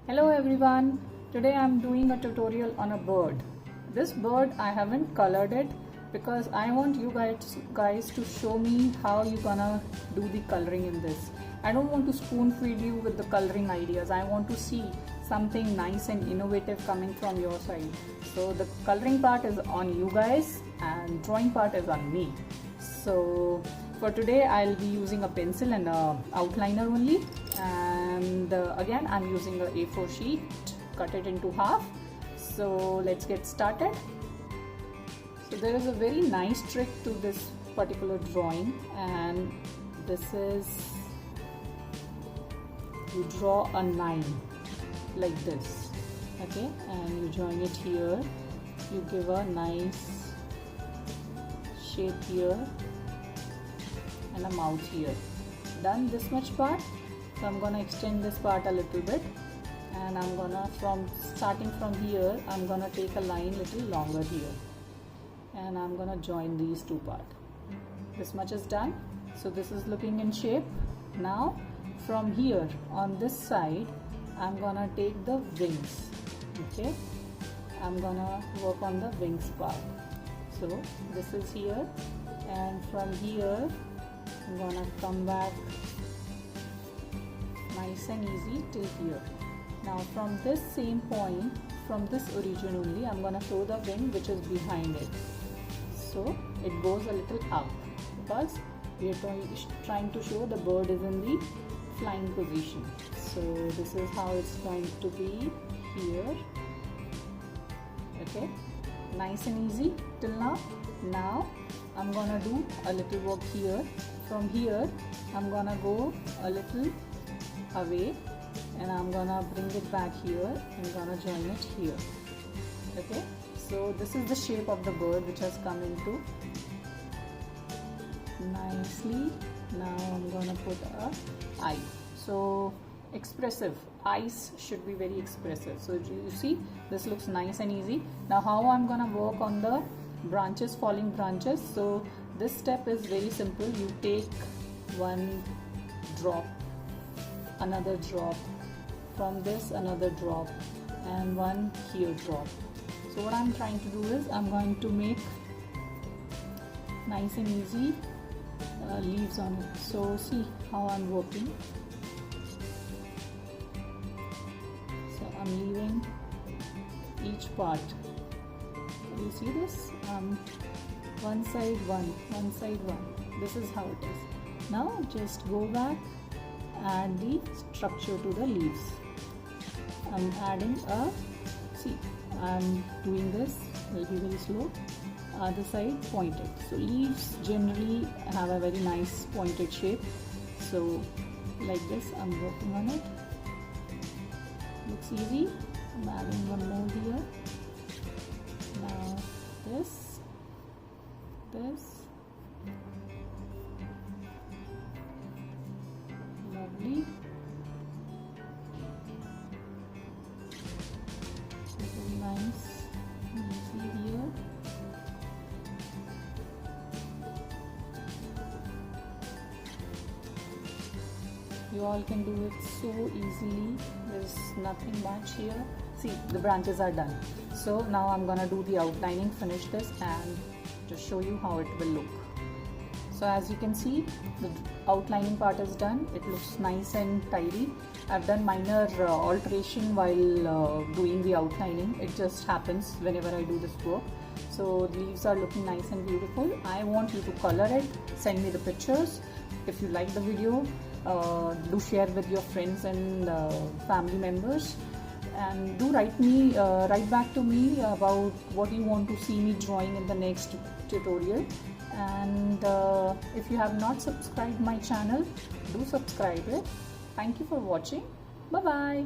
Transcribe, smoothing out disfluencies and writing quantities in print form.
Hello everyone, today I am doing a tutorial on a bird. This bird I haven't colored it because I want you guys to show me how you gonna do the coloring in this. I don't want to spoon feed you with the coloring ideas. I want to see something nice and innovative coming from your side. So the coloring part is on you guys and drawing part is on me. So for today I'll be using a pencil and a outliner only, and again I'm using a A4 sheet, cut it into half. So let's get started. So there is a very nice trick to this particular drawing, and this is you draw a line like this, okay, and you join it here, you give a nice shape here and a mouth here. Done this much part. So I'm gonna extend this part a little bit, and I'm gonna starting from here I'm gonna take a line little longer here, and I'm gonna join these two parts. This much is done. So this is looking in shape. Now from here on this side I'm gonna take the wings, okay, I'm gonna work on the wings part. So this is here, and from here I'm gonna come back nice and easy till here. Now from this same point, from this origin only, I'm gonna show the wing which is behind it. So it goes a little up because we are trying to show the bird is in the flying position. So this is how it's going to be here, okay, nice and easy till now. Now I'm gonna do a little work here. From here I'm gonna go a little away, and I'm gonna bring it back here and gonna join it here, okay. So this is the shape of the bird which has come into nicely. Now I'm gonna put a eye. So expressive eyes should be very expressive. So you see this looks nice and easy. Now how I'm gonna work on the branches, falling branches. So this step is very simple. You take one drop, another drop, from this another drop, and one here drop. So what I'm trying to do is I'm going to make nice and easy leaves on it. So see how I'm working. So I'm leaving each part. You see this? One side one side one. This is how it is. Now just go back, add the structure to the leaves. I'm adding see, I'm doing this, will be very slow. Other side pointed. So leaves generally have a very nice pointed shape. So like this I'm working on it. Looks easy. I'm adding one more here. Now this. Lovely. Very nice, easy here. You all can do it so easily. There's nothing much here. See, the branches are done. So now I'm gonna do the outlining, finish this, and just show you how it will look. So as you can see, the outlining part is done. It looks nice and tidy. I've done minor alteration while doing the outlining. It just happens whenever I do this work. So the leaves are looking nice and beautiful. I want you to color it. Send me the pictures. If you like the video, do share with your friends and family members. And do write back to me about what you want to see me drawing in the next tutorial. And if you have not subscribed my channel, do subscribe it. Thank you for watching. Bye bye.